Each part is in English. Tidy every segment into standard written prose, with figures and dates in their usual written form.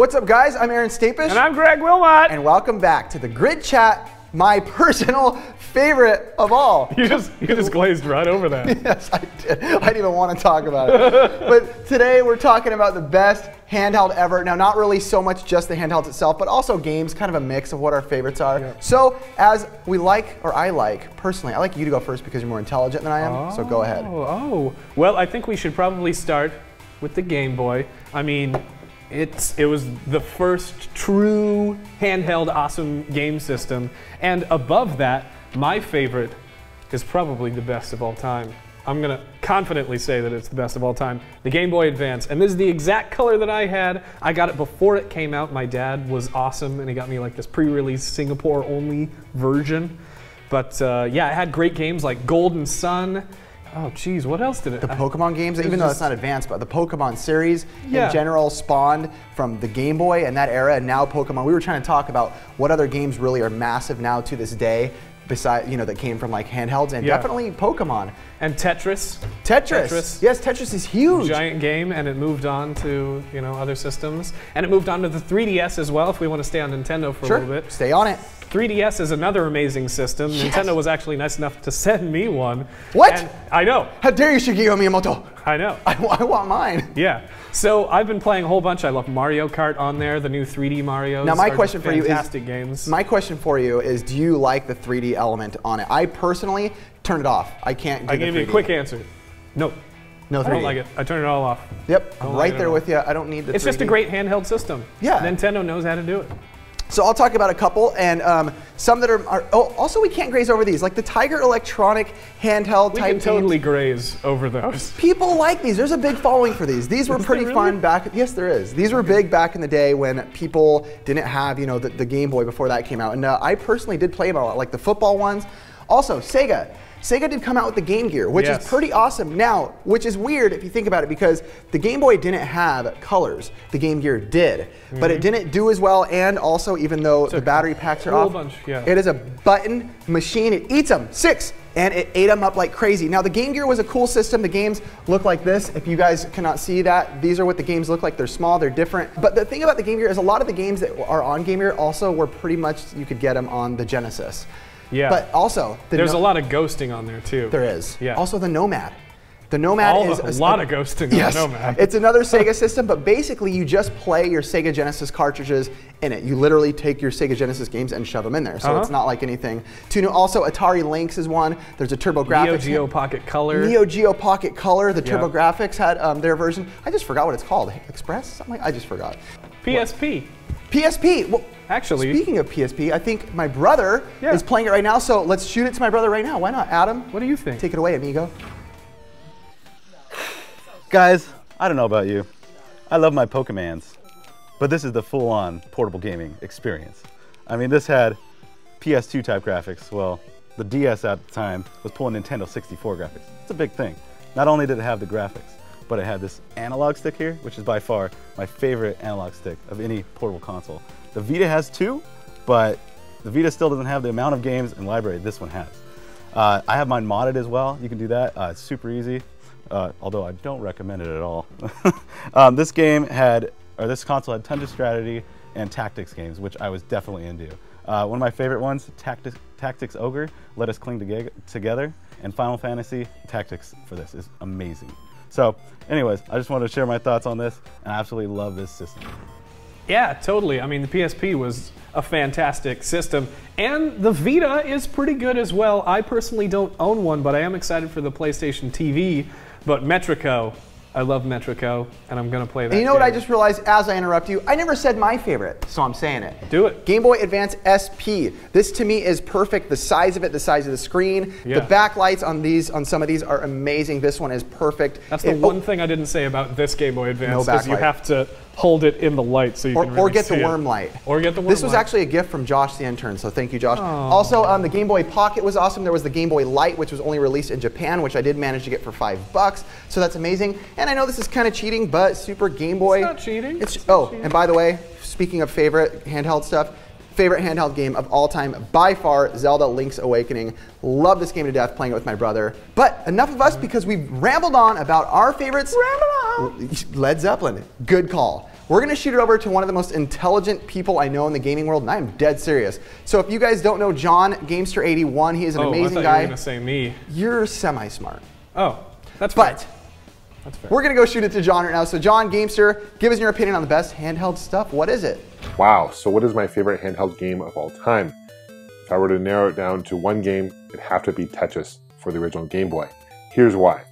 What's up, guys? I'm Aaron Stapish. And I'm Greg Wilmot. And welcome back to the Grid Chat, my personal favorite of all. You just glazed right over that. Yes, I did. I didn't even want to talk about it. But today we're talking about the best handheld ever. Now, not really so much just the handhelds itself, but also games, kind of a mix of what our favorites are. Yep. So, as we like, or I like, personally, I like you to go first because you're more intelligent than I am, so go ahead. Well, I think we should probably start with the Game Boy. I mean, it was the first true handheld awesome game system. And above that, my favorite is probably the best of all time. I'm going to confidently say that it's the best of all time. The Game Boy Advance. And this is the exact color that I had. I got it before it came out. My dad was awesome, and he got me like this pre-release Singapore-only version. But yeah, it had great games like Golden Sun. Oh, geez, what else did it? The Pokemon games, even though it's not advanced, but the Pokemon series in general spawned from the Game Boy and that era, and now Pokemon. We were trying to talk about what other games really are massive now to this day, besides, that came from like handhelds, and definitely Pokemon. And Tetris. Tetris. Yes, Tetris is huge. Giant game, and it moved on to other systems, and it moved on to the 3DS as well. If we want to stay on Nintendo for a little bit, stay on it. 3DS is another amazing system. Yes. Nintendo was actually nice enough to send me one. What? And I know. How dare you, Shigeru Miyamoto? I know. I want mine. Yeah. So I've been playing a whole bunch. I love Mario Kart on there. The new 3D Marios. Now my question for you is, fantastic games. My question for you is, do you like the 3D element on it? I personally turned it off. I can't do I gave you a quick answer. No. No 3D. I don't like it. I turned it all off. Yep. I'm right there with you. I don't need the 3D. It's just a great handheld system. Yeah. Nintendo knows how to do it. So I'll talk about a couple, and some that are also we can't graze over these, like the Tiger Electronic handheld type. We can totally graze over those. People like these. There's a big following for these. These were pretty fun back. Yes, there is. These were big back in the day when people didn't have the Game Boy before that came out, and I personally did play them a lot, like the football ones. Also, Sega. Sega did come out with the Game Gear, which is pretty awesome now, which is weird if you think about it because the Game Boy didn't have colors. The Game Gear did, but it didn't do as well, and also even though the battery packs are off, it is a button machine. It eats them, 6, and it ate them up like crazy. Now the Game Gear was a cool system. The games look like this. If you guys cannot see that, these are what the games look like. They're small, they're different. But the thing about the Game Gear is a lot of the games that are on Game Gear also were pretty much, you could get them on the Genesis. Yeah. But also, there's a lot of ghosting on there too. There is. Yeah. Also the Nomad. The Nomad is a lot of ghosting on the Nomad. It's another Sega system, but basically you just play your Sega Genesis cartridges in it. You literally take your Sega Genesis games and shove them in there. So it's not like anything too new. Also, Atari Lynx is one. There's a TurboGrafx. Neo Geo Pocket Color. Neo Geo Pocket Color. The TurboGrafx had their version. I just forgot what it's called. Express? Something like I just forgot. PSP. PSP. Well, actually, speaking of PSP, I think my brother is playing it right now, so let's shoot it to my brother right now. Why not? Adam? What do you think? Take it away, amigo. Guys, I don't know about you. I love my Pokemans, but this is the full-on portable gaming experience. I mean, this had PS2 type graphics. Well, the DS at the time was pulling Nintendo 64 graphics. It's a big thing. Not only did it have the graphics, but it had this analog stick here, which is by far my favorite analog stick of any portable console. The Vita has 2, but the Vita still doesn't have the amount of games and library this one has. I have mine modded as well. You can do that. It's super easy, although I don't recommend it at all. This console had tons of strategy and tactics games, which I was definitely into. One of my favorite ones, Tactics Ogre, Let Us Cling Together, and Final Fantasy Tactics for this is amazing. So anyways, I just wanted to share my thoughts on this, and I absolutely love this system. Yeah, totally. I mean, the PSP was a fantastic system, and the Vita is pretty good as well. I personally don't own one, but I am excited for the PlayStation TV. But Metrico, I love Metrico, and I'm going to play that. And you know what I just realized as I interrupt you? I never said my favorite, so I'm saying it. Do it. Game Boy Advance SP. This to me is perfect. The size of it, the size of the screen, the backlights on some of these are amazing. This one is perfect. That's the one thing I didn't say about this Game Boy Advance, because you have to hold it in the light so you can really or get see the worm light. Or get the worm This was light. actually a gift from Josh the intern, so thank you, Josh. Also, the Game Boy Pocket was awesome. There was the Game Boy Light, which was only released in Japan, which I did manage to get for $5, so that's amazing. And I know this is kind of cheating, but Super Game Boy. It's not cheating. It's not cheating. And by the way, speaking of favorite handheld stuff, favorite handheld game of all time, by far, Zelda Link's Awakening. Love this game to death, playing it with my brother. But enough of us, because we've rambled on about our favorites. Ramble on! Led Zeppelin, good call. we're gonna shoot it over to one of the most intelligent people I know in the gaming world, and I'm dead serious. So if you guys don't know John, Gamester81, he is an amazing I thought guy. you were gonna say me. You're semi-smart. Oh, that's fair. But that's fair. we're gonna go shoot it to John right now. So John, Gamester, give us your opinion on the best handheld stuff. What is it? Wow, so what is my favorite handheld game of all time? If I were to narrow it down to one game, it'd have to be Tetris for the original Game Boy. Here's why.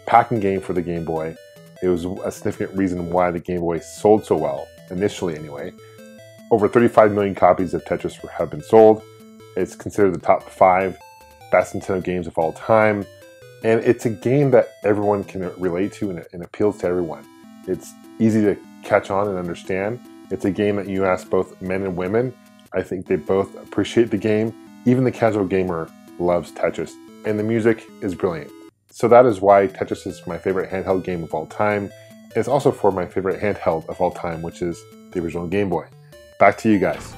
Packing game for the Game Boy. It was a significant reason why the Game Boy sold so well, initially anyway. Over 35 million copies of Tetris have been sold. It's considered the top 5 best Nintendo games of all time. And it's a game that everyone can relate to and appeals to everyone. It's easy to catch on and understand. It's a game that you ask both men and women. I think they both appreciate the game. Even the casual gamer loves Tetris. And the music is brilliant. So that is why Tetris is my favorite handheld game of all time. It's also for my favorite handheld of all time, which is the original Game Boy. Back to you guys.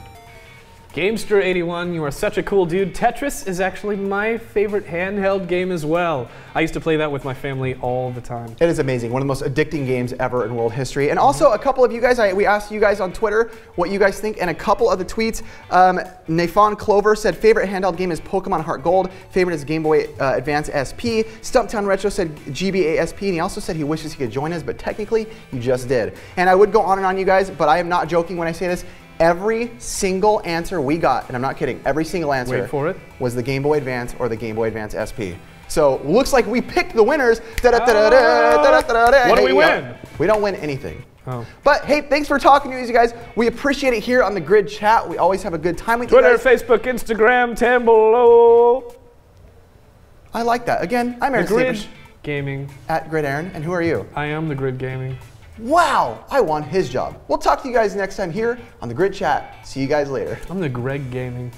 Gamester81, you are such a cool dude. Tetris is actually my favorite handheld game as well. I used to play that with my family all the time. It is amazing. One of the most addicting games ever in world history. And also a couple of you guys, we asked you guys on Twitter what you guys think, and a couple of the tweets. Nafon Clover said favorite handheld game is Pokemon Heart Gold. Favorite is Game Boy Advance SP. Stumptown Retro said GBA SP, and he also said he wishes he could join us, but technically you just did. And I would go on and on, you guys, but I am not joking when I say this. Every single answer we got, and I'm not kidding, every single answer Wait for it. was the Game Boy Advance or the Game Boy Advance SP. So looks like we picked the winners. What do we win? We don't win anything. Oh. But hey, thanks for talking to us, you guys. We appreciate it here on the Grid Chat. We always have a good time with you Twitter, guys. Facebook, Instagram, Tumblr. I like that. Again, I'm Aaron Grid Stevens Gaming. at Grid Aaron, and who are you? I am the Grid Gaming. Wow, I won his job. We'll talk to you guys next time here on the Grid Chat. See you guys later. I'm the Greg Gaming.